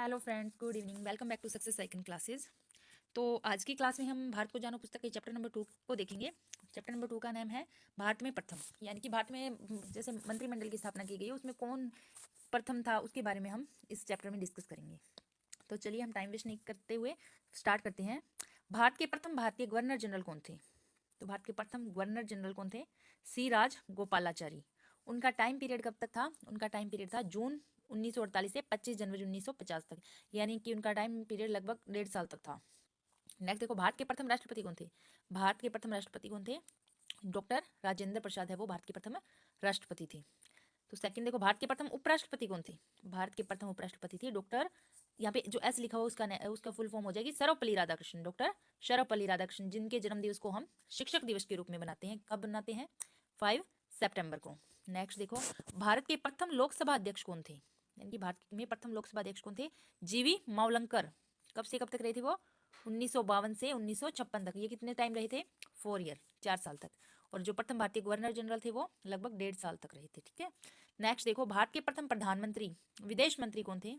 Hello friends, good evening. Welcome back to Success Cycle Classes. तो आज की class में हम भारत को जानो पुस्तक के चैप्टर नंबर 2 को देखेंगे। चैप्टर नंबर 2 का नाम है भारत में प्रथम, यानी कि भारत में जैसे मंत्रिमंडल की स्थापना की गई है उसमें कौन प्रथम था उसके बारे में हम इस चैप्टर में डिस्कस करेंगे। तो चलिए हम टाइम वेस्ट नहीं करते हुए स्टार्ट करते हैं। भारत के प्रथम भारतीय गवर्नर जनरल कौन थे? तो भारत के प्रथम गवर्नर जनरल कौन थे? सी राज गोपालाचारी। उनका टाइम पीरियड कब तक था? उनका टाइम पीरियड था जून 1948 से 25 जनवरी 1950 तक, यानी कि उनका टाइम पीरियड लगभग 1.5 साल तक था। नेक्स्ट देखो, भारत के प्रथम राष्ट्रपति कौन थे? भारत के प्रथम राष्ट्रपति कौन थे? डॉक्टर राजेंद्र प्रसाद है वो भारत के प्रथम राष्ट्रपति थे। तो सेकंड देखो, भारत के प्रथम उपराष्ट्रपति कौन थे? भारत के प्रथम उपराष्ट्रपति थे डॉक्टर, यहाँ पे जो एस लिखा हुआ उसका फुल फॉर्म हो जाएगी सर्वपल्ली राधाकृष्णन। डॉक्टर सर्वपल्ली राधाकृष्णन, जिनके जन्म दिवस को हम शिक्षक दिवस के रूप में बनाते हैं। कब बनाते हैं? 5 सितंबर को। नेक्स्ट देखो, भारत के प्रथम लोकसभा अध्यक्ष कौन थे? यानी कि भारत में प्रथम लोकसभा अध्यक्ष कौन थे? जीवी मावलंकर। कब से कब तक रहे थे वो? 1952 से 1956 तक। ये कितने टाइम रहे थे? 4 ईयर, 4 साल तक। और जो प्रथम भारतीय गवर्नर जनरल थे वो लगभग 1.5 साल तक रहे थे। ठीक है। नेक्स्ट देखो, भारत के प्रथम प्रधानमंत्री विदेश मंत्री कौन थे?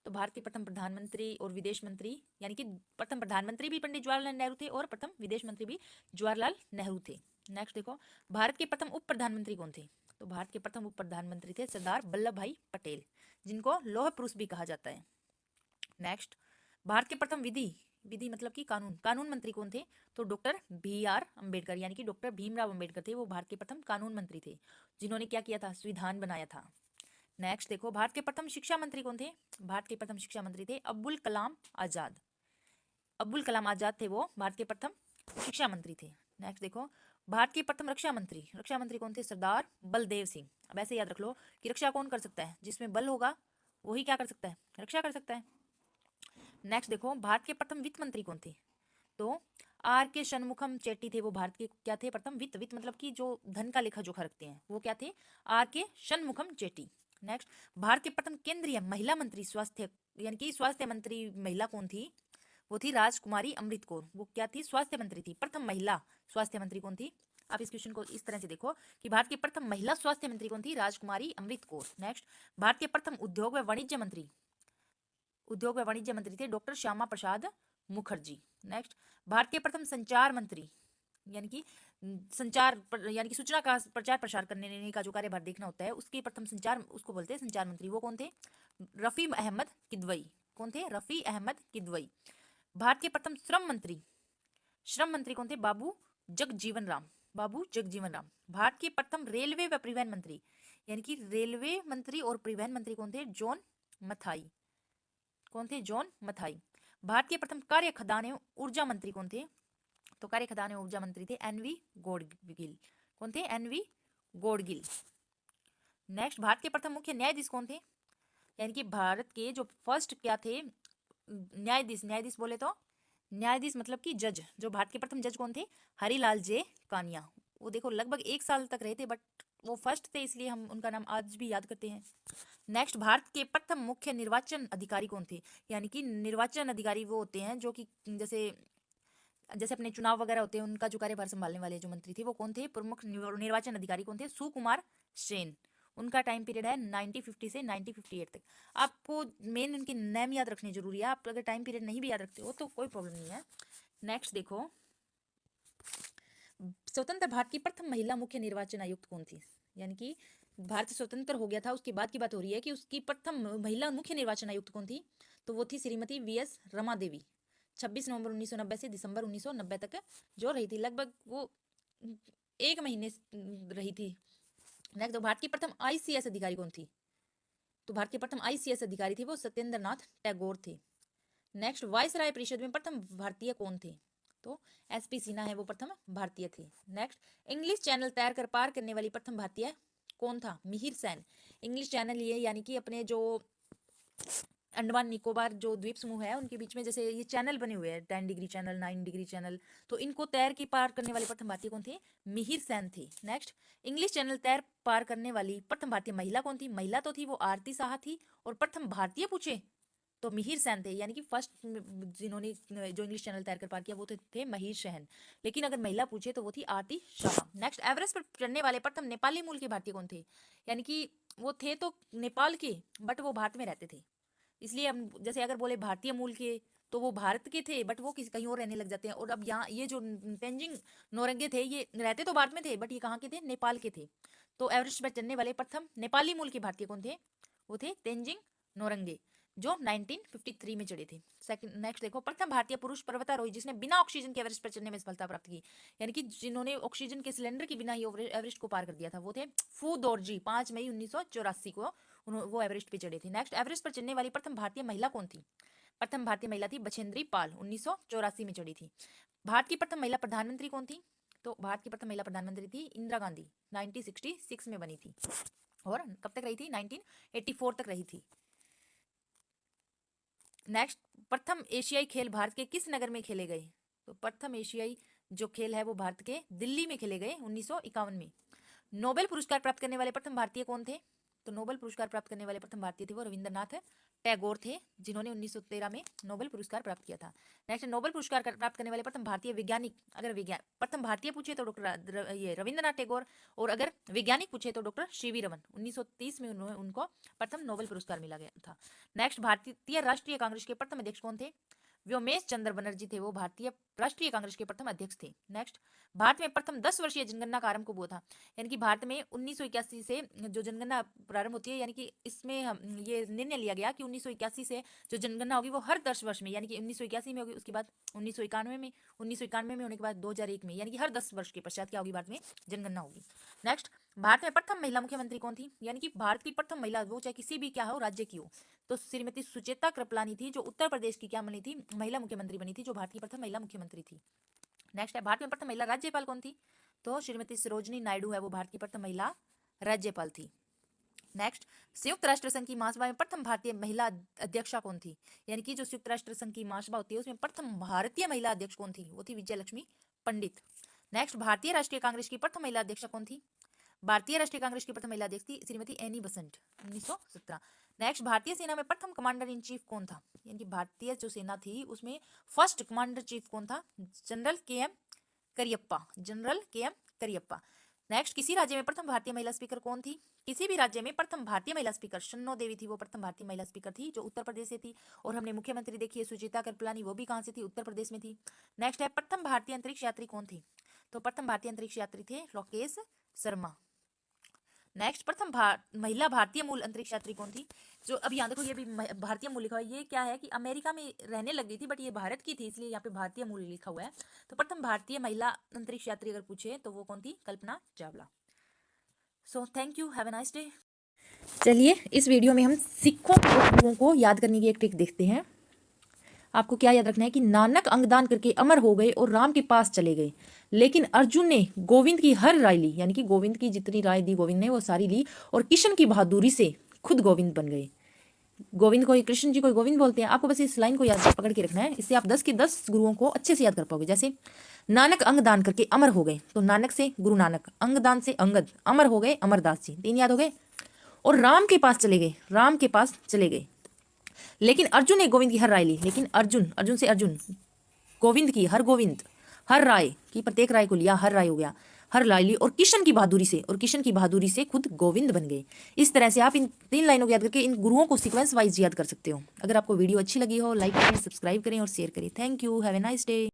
तो भारत के प्रथम प्रधानमंत्री और विदेश मंत्री, यानी कि प्रथम प्रधानमंत्री भी पंडित जवाहरलाल नेहरू थे और प्रथम विदेश मंत्री भी जवाहरलाल नेहरू थे। नेक्स्ट देखो, भारत के प्रथम उप प्रधानमंत्री कौन थे? तो भारत के प्रथम उप प्रधानमंत्री थे सरदार वल्लभ भाई पटेल, जिनको लौह पुरुष भी कहा जाता है। नेक्स्ट, भारत के प्रथम विधि विधि मतलब कि कानून मंत्री कौन थे? तो डॉक्टर BR अम्बेडकर, यानी कि डॉक्टर भीमराव अम्बेडकर थे वो भारत के प्रथम कानून मंत्री थे, जिन्होंने क्या किया था? संविधान बनाया था। नेक्स्ट देखो, भारत के प्रथम शिक्षा मंत्री कौन थे? भारत के प्रथम शिक्षा मंत्री थे अब्दुल कलाम आजाद। अब्दुल कलाम आजाद थे वो भारत के प्रथम शिक्षा मंत्री थे। नेक्स्ट देखो, भारत के प्रथम रक्षा मंत्री कौन थे? सरदार बलदेव सिंह। अब ऐसे याद रख लो कि रक्षा कौन कर सकता है? जिसमें बल होगा वही क्या कर सकता है? रक्षा कर सकता है। नेक्स्ट देखो, भारत के प्रथम वित्त मंत्री कौन थे? तो RK षणमुखम चेट्टी थे वो भारत के क्या थे? प्रथम वित्त मतलब कि जो धन का लेखा जोखा रखते हैं वो क्या थे? RK षणमुखम चेट्टी। नेक्स्ट, भारत के प्रथम केंद्रीय महिला मंत्री स्वास्थ्य, यानी कि स्वास्थ्य मंत्री महिला कौन थी? वो थी राजकुमारी अमृत कौर। वो क्या थी? स्वास्थ्य मंत्री थी। प्रथम महिला स्वास्थ्य मंत्री कौन थी? आप इस क्वेश्चन को इस तरह से देखो कि भारत के प्रथम महिला स्वास्थ्य मंत्री कौन थी? राजकुमारी अमृत कौर। नेक्स्ट, भारत के प्रथम उद्योग व वाणिज्य मंत्री थे डॉक्टर श्यामा प्रसाद मुखर्जी। नेक्स्ट, भारत के प्रथम संचार मंत्री, यानी कि यानी कि सूचना का प्रचार प्रसार करने का जो कार्यभार देखना होता है उसके प्रथम संचार, उसको बोलते हैं संचार मंत्री। वो कौन थे? रफी अहमद किदवई। कौन थे? रफी अहमद किदवई। भारत के प्रथम श्रम मंत्री कौन थे? बाबू जगजीवन राम। भारत के प्रथम रेलवे व परिवहन मंत्री, यानी कि रेलवे मंत्री और परिवहन मंत्री कौन थे? जॉन मथाई। कौन थे? जॉन मथाई। भारत के प्रथम कार्य खदान एवं ऊर्जा मंत्री कौन थे? तो कार्य खदान एवं ऊर्जा मंत्री थे NV गॉडगिल। कौन थे? NV गॉडगिल। नेक्स्ट, भारत के प्रथम मुख्य न्यायाधीश कौन थे? यानी कि भारत के जो फर्स्ट क्या थे? न्यायाधीश बोले तो न्यायाधीश मतलब कि जज। जो भारत के प्रथम जज कौन थे? हरिलाल जे कानिया। वो देखो लगभग 1 साल तक रहे थे, बट वो फर्स्ट थे इसलिए हम उनका नाम आज भी याद करते हैं। नेक्स्ट, भारत के प्रथम मुख्य निर्वाचन अधिकारी कौन थे? यानी कि निर्वाचन अधिकारी वो होते हैं जो कि जैसे जैसे अपने चुनाव वगैरह होते हैं उनका जो कार्यभार संभालने वाले जो मंत्री थे वो कौन थे? प्रमुख निर्वाचन अधिकारी कौन थे? सुकुमार सेन। उनका टाइम पीरियड है 1950 से 1958 तक। आपको मेन उनके नाम याद रखने जरूरी है। आप अगर टाइम पीरियड नहीं भी याद रखते हो तो कोई प्रॉब्लम नहीं है। नेक्स्ट देखो, स्वतंत्र भारत की प्रथम महिला मुख्य निर्वाचन आयुक्त कौन थी? यानी कि भारत स्वतंत्र हो गया था उसके बाद की बात हो रही है कि उसकी प्रथम महिला मुख्य निर्वाचन आयुक्त कौन थी? तो वो थी श्रीमती VS रमा देवी। 26 नवंबर 1990 से दिसंबर 1990 तक जो रही थी, लगभग वो 1 महीने रही थी। नेक्स्ट, भारत की प्रथम ICS अधिकारी कौन थी? तो भारत के प्रथम ICS अधिकारी थे वो सत्येंद्र नाथ टैगोर थे। नेक्स्ट, वायसराय परिषद में प्रथम भारतीय कौन थे? तो SP सिन्हा है वो प्रथम भारतीय थे। नेक्स्ट, इंग्लिश चैनल तैयार कर पार करने वाली प्रथम भारतीय कौन था? मिहिर सेन। इंग्लिश चैनल ये यानी कि अपने जो अंडमान निकोबार जो द्वीप समूह है उनके बीच में जैसे ये चैनल बने हुए हैं, 10 डिग्री चैनल, 9 डिग्री चैनल, तो इनको तैर के पार करने वाले प्रथम भारतीय कौन थे? मिहिर सेन थे। नेक्स्ट, इंग्लिश चैनल तैर पार करने वाली प्रथम भारतीय महिला कौन थी? महिला तो थी वो आरती साहा थी, और प्रथम भारतीय पूछे तो मिहिर सेन थे। यानी कि फर्स्ट जिन्होंने जो इंग्लिश चैनल तैर कर पार किया वो थे मिहिर सेन, लेकिन अगर महिला पूछे तो वो थी आरती शाह। नेक्स्ट, एवरेस्ट पर चढ़ने वाले प्रथम नेपाली मूल के भारतीय कौन थे? यानी कि वो थे तो नेपाल के, बट वो भारत में रहते थे। इसलिए हम जैसे अगर बोले भारतीय मूल के तो वो भारत के थे बट वो किसी कहीं और रहने लग जाते हैं। और अब यहाँ ये जो तेंजिंग नोरंगे थे ये रहते तो भारत में थे बट ये कहाँ के थे, नेपाल के थे। तो एवरेस्ट पर चढ़ने वाले प्रथम नेपाली मूल के भारतीय कौन थे, वो थे तेंजिंग नोरंगे जो 1953 में चढ़े थे। सेकंड नेक्स्ट देखो, प्रथम भारतीय पुरुष पर्वतारोही जिसने बिना ऑक्सीजन के एवरेस्ट पर चढ़ने में सफलता प्राप्त की, यानी कि जिन्होंने ऑक्सीजन के सिलेंडर के बिना ही एवरेस्ट को पार कर दिया था, वो थे फू दोरजी। 5 मई 1984 को वो एवरेस्ट पे चढ़े थे। नेक्स्ट, एवरेस्ट पर चढ़ने वाली प्रथम भारतीय महिला कौन थी? प्रथम भारतीय महिला थी बछेंद्री पाल, 1984 में चढ़ी थी। भारत की प्रथम महिला प्रधानमंत्री कौन थी? तो भारत की प्रथम महिला प्रधानमंत्री थी इंदिरा गांधी, 1966 में बनी थी। और कब तक रही थी? 1984 तक रही थी। नेक्स्ट, प्रथम एशियाई खेल भारत के किस नगर में खेले गए? तो प्रथम एशियाई जो खेल है वो भारत के दिल्ली में खेले गए 1951 में। नोबेल पुरस्कार प्राप्त करने वाले प्रथम भारतीय कौन थे? तो नोबेल पुरस्कार प्राप्त करने वाले प्रथम भारतीय थे वो रविंद्रनाथ टैगोर थे, जिन्होंने 1913 में नोबेल पुरस्कार प्राप्त किया था। नेक्स्ट, नोबेल पुरस्कार प्राप्त करने वाले प्रथम भारतीय वैज्ञानिक, अगर प्रथम भारतीय पूछे तो डॉक्टर ये रविंद्रनाथ टैगोर, और अगर वैज्ञानिक पूछे तो डॉक्टर सीवी रमन। 1930 में उनको प्रथम नोबेल पुरस्कार मिला गया था। नेक्स्ट, भारतीय राष्ट्रीय कांग्रेस के प्रथम अध्यक्ष कौन थे? व्योमेश चंद्र बनर्जी थे, वो भारतीय राष्ट्रीय कांग्रेस के प्रथम अध्यक्ष थे। नेक्स्ट, भारत में प्रथम 10 वर्षीय जनगणना का आरंभ कब हुआ था? यानी कि भारत में 1981 से जो जनगणना प्रारंभ होती है, यानी कि इसमें ये निर्णय लिया गया कि 1981 से जो जनगणना होगी वो हर 10 वर्ष में, यानी कि 1981 में होगी, उसके बाद 1991 में, 1991 में होने के बाद 2001 में, यानी कि हर 10 वर्ष के पश्चात क्या होगी, भारत में जनगणना होगी। नेक्स्ट, भारत में प्रथम महिला मुख्यमंत्री कौन थी? यानी कि भारत की प्रथम महिला, वो चाहे किसी भी क्या हो राज्य की हो, तो श्रीमती सुचेता कृपलानी थी, जो उत्तर प्रदेश की क्या बनी थी, महिला मुख्यमंत्री बनी थी, जो भारत की प्रथम महिला मुख्यमंत्री थी। नेक्स्ट है, भारत में प्रथम महिला राज्यपाल कौन थी? तो श्रीमती सरोजनी नायडू है, वो भारत की प्रथम महिला राज्यपाल थी। नेक्स्ट, संयुक्त राष्ट्र संघ की महासभा में प्रथम भारतीय महिला अध्यक्षा कौन थी? यानी कि जो संयुक्त राष्ट्र संघ की महासभा होती है उसमें प्रथम भारतीय महिला अध्यक्ष कौन थी? वो थी विजय लक्ष्मी पंडित। नेक्स्ट, भारतीय राष्ट्रीय कांग्रेस की प्रथम महिला अध्यक्षा कौन थी? भारतीय राष्ट्रीय कांग्रेस की प्रथम महिला अध्यक्ष थी श्रीमती एनी बसंत, 1917। नेक्स्ट, भारतीय सेना में प्रथम कमांडर इन चीफ कौन था? यानी कि भारतीय जो सेना थी उसमें फर्स्ट कमांडर चीफ कौन था? General KM. Cariappa, general KM. Cariappa. Next, किसी राज्य में प्रथम भारतीय महिला स्पीकर कौन थी? किसी भी राज्य में प्रथम भारतीय महिला स्पीकर शन्नो देवी थी, वो प्रथम भारतीय महिला स्पीकर थी, जो उत्तर प्रदेश से थी। और हमने मुख्यमंत्री देखी है सुचेता कृपलानी, वो भी कहां से थी? उत्तर प्रदेश में थी। नेक्स्ट है, प्रथम भारतीय अंतरिक्ष यात्री कौन थे? तो प्रथम भारतीय अंतरिक्ष यात्री थे लोकेश शर्मा। नेक्स्ट, प्रथम महिला भारतीय मूल अंतरिक्ष यात्री कौन थी? जो अब यहाँ देखो ये भी भारतीय मूल लिखा हुआ है, ये क्या है कि अमेरिका में रहने लग गई थी बट ये भारत की थी, इसलिए यहाँ पे भारतीय मूल लिखा हुआ है। तो प्रथम भारतीय महिला अंतरिक्ष यात्री अगर पूछे तो वो कौन थी? Kalpana Chawla. So thank you, have a nice day. चलिए इस वीडियो में हम सिखों को याद करने की एक ट्रिक देखते हैं। आपको क्या याद रखना है कि नानक अंगदान करके अमर हो गए और राम के पास चले गए, लेकिन अर्जुन ने गोविंद की हर राय ली, यानी कि गोविंद की जितनी राय दी गोविंद ने वो सारी ली, और किशन की बहादुरी से खुद गोविंद बन गए। गोविंद को कृष्ण जी को गोविंद बोलते हैं। आपको बस इस लाइन को याद पकड़ के रखना है, इससे आप 10 के 10 गुरुओं को अच्छे से याद कर पाओगे। जैसे नानक अंगदान करके अमर हो गए, तो नानक से गुरु नानक, अंगदान से अंगद, अमर हो गए अमरदास जी, 3 याद हो गए। और राम के पास चले गए, राम के पास चले गए, लेकिन अर्जुन ने गोविंद की हर राय ली, लेकिन अर्जुन से अर्जुन, गोविंद की हर राय की प्रत्येक राय को लिया, हर राय हो गया, हर राय ली, और किशन की बहादुरी से खुद गोविंद बन गए। इस तरह से आप इन 3 लाइनों को याद करके इन गुरुओं को सीक्वेंस वाइज याद कर सकते हो। अगर आपको वीडियो अच्छी लगी हो लाइक करें, सब्सक्राइब करें और शेयर करें। Thank you, have a nice day.